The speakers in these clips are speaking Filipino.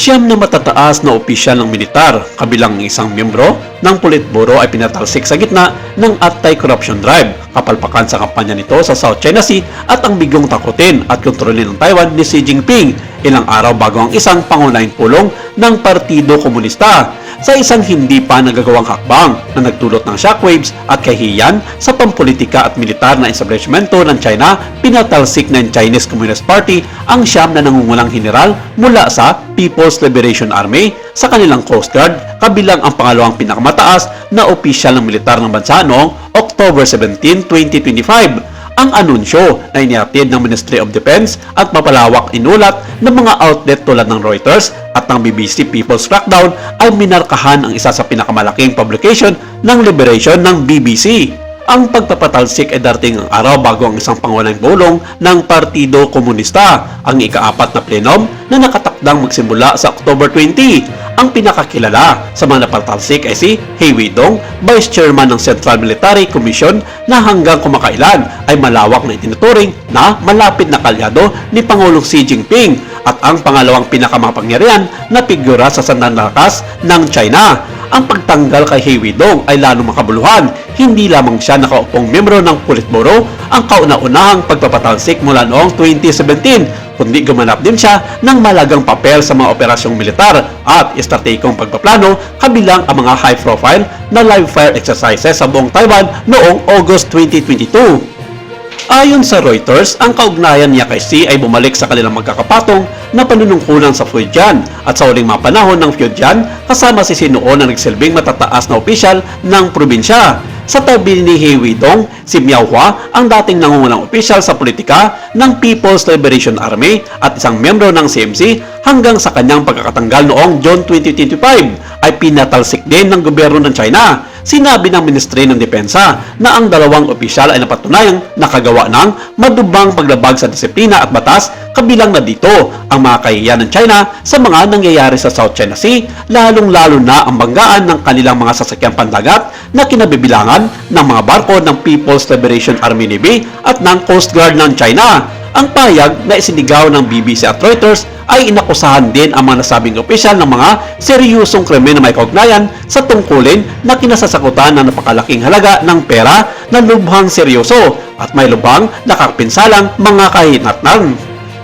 Siyam na matataas na opisyal ng militar, kabilang isang miyembro ng Politburo ay pinatalsik sa gitna ng anti-corruption drive, kapalpakan sa kampanya nito sa South China Sea at ang bigong takutin at kontrolin ng Taiwan ni Xi Jinping ilang araw bago ang isang pangunahing pulong ng Partido Komunista sa isang hindi pa nagagawang hakbang na nagdulot ng shockwaves at kahihiyan sa pampolitika at militar na establishmento ng China. Pinatalsik ng Chinese Communist Party ang siyam na nangungunang general mula sa People's Liberation Army sa kanilang Coast Guard, kabilang ang pangalawang pinakamataas na opisyal ng militar ng bansa noong October 17, 2025. Ang anunsyo na inihatid ng Ministry of Defense at mapalawak inulat ng mga outlet tulad ng Reuters at ng BBC People's Crackdown ay minarkahan ang isa sa pinakamalaking publication ng Liberation ng BBC. Ang pagpapatalsik ay darating ang araw bago ang isang pangunahing bulong ng Partido Komunista, ang ika-4 na plenom na nakatakdang magsimula sa October 20. Ang pinakakilala sa mga napatalsik ay si He Weidong, Vice Chairman ng Central Military Commission na hanggang kumakailan ay malawak na itinuturing na malapit na kalyado ni Pangulong Xi Jinping at ang pangalawang pinakamapangyarihan na figura sa sandanlakas ng China. Ang pagtanggal kay He Weidong ay lalong makabuluhan. Hindi lamang siya nakaupong miyembro ng Politburo ang kauna-unahang pagpapatalsik mula noong 2017, kundi gumanap din siya ng malagang papel sa mga operasyong militar at estrategikong pagpaplano, kabilang ang mga high-profile na live-fire exercises sa buong Taiwan noong August 2022. Ayon sa Reuters, ang kaugnayan niya kay Xi ay bumalik sa kanilang magkakapatong na panunungkulan sa Fujian at sa uling mga panahon ng Fujian kasama si Xi noon na nagsilbing matataas na opisyal ng probinsya. Sa tabi ni He Weidong, si Miao Hua ang dating nangungunang opisyal sa politika ng People's Liberation Army at isang miyembro ng CMC hanggang sa kanyang pagkakatanggal noong June 2025 ay pinatalsik din ng gobyerno ng China. Sinabi ng Ministry ng Depensa na ang dalawang opisyal ay napatunayang nakagawa ng madubang paglabag sa disiplina at batas, kabilang na dito ang mga kahihiyan ng China sa mga nangyayari sa South China Sea, lalong-lalo na ang banggaan ng kanilang mga sasakyang pandagat na kinabibilangan ng mga barko ng People's Liberation Army Navy at ng Coast Guard ng China. Ang payag na isinigaw ng BBC at Reuters ay inakusahan din ang mga nasabing opisyal ng mga seryosong krimen na may kaugnayan sa tungkulin na kinasasakutan ng napakalaking halaga ng pera na lubhang seryoso at may lubhang nakakapinsalang mga kahinatnan.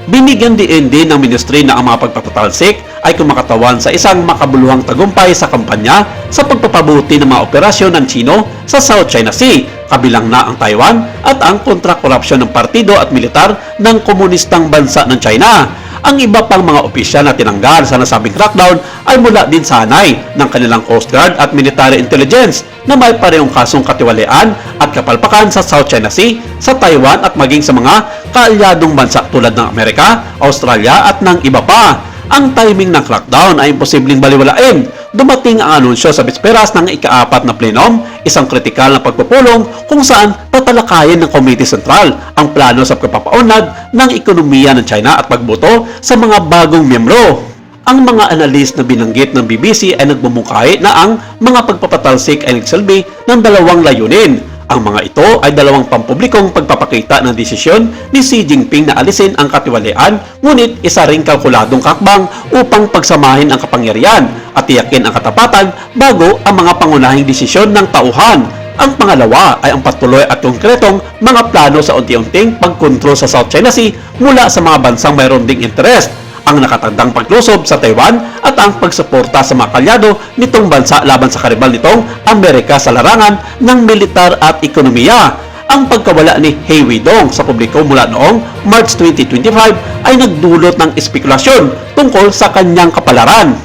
Binigyan din ng ministry na ang mga pagpapatalsik ay kumakatawan sa isang makabuluhang tagumpay sa kampanya sa pagpapabuti ng mga operasyon ng Chino sa South China Sea, kabilang na ang Taiwan at ang kontra-korupsyon ng partido at militar ng komunistang bansa ng China. Ang iba pang mga opisyal na tinanggal sa nasabing crackdown ay mula din sa hanay ng kanilang Coast Guard at Military Intelligence na may parehong kasong katiwalian at kapalpakan sa South China Sea, sa Taiwan at maging sa mga kaalyadong bansa tulad ng Amerika, Australia at ng iba pa. Ang timing ng crackdown ay imposibleng baliwalain. Dumating ang anunsyo sa bisperas ng ika-4 na plenom, isang kritikal na pagpupulong kung saan tatalakayin ng Committee Central ang plano sa pagpapaunlad ng ekonomiya ng China at pagboto sa mga bagong miyembro. Ang mga analyst na binanggit ng BBC ay nagbumungkahi na ang mga pagpapatalsik ay nagsilbi ng dalawang layunin. Ang mga ito ay dalawang pampublikong pagpapakita ng desisyon ni Xi Jinping na alisin ang katiwalian, ngunit isa ring kalkuladong hakbang upang pagsamahin ang kapangyarihan at tiyakin ang katapatan bago ang mga pangunahing desisyon ng tauhan. Ang pangalawa ay ang patuloy at konkretong mga plano sa unti-unting pagkontrol sa South China Sea mula sa mga bansang mayroon ding interest, ang nakatandang paglusob sa Taiwan at ang pagsuporta sa mga kalyado nitong bansa laban sa karibal nitong Amerika sa larangan ng militar at ekonomiya. Ang pagkawala ni He Weidong sa publiko mula noong March 2025 ay nagdulot ng espekulasyon tungkol sa kanyang kapalaran.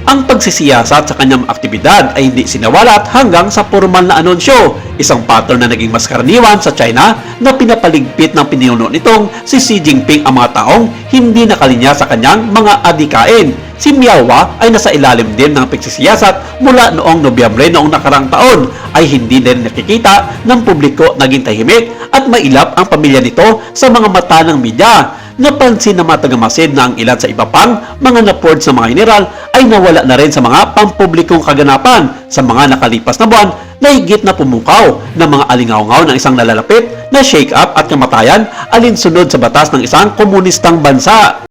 Ang pagsisiyasat sa kanyang aktibidad ay hindi sinawalat hanggang sa formal na anunsyo, isang pattern na naging mas karaniwan sa China na pinapaligpit ng pinuno nitong si Xi Jinping ang mga taong hindi nakalinya sa kanyang mga adikain. Si Miao Hua ay nasa ilalim din ng pagsisiyasat mula noong Nobyembre noong nakarang taon ay hindi din nakikita ng publiko naging tahimik at mailap ang pamilya nito sa mga mata ng media. Napansin na matagamasid na ang ilan sa iba pang mga na-forge na mga general ay nawala na rin sa mga pampublikong kaganapan sa mga nakalipas na buwan na higit na pumukaw ng mga alingaw-ngaw ng isang nalalapit na shake-up at kamatayan alinsunod sa batas ng isang komunistang bansa.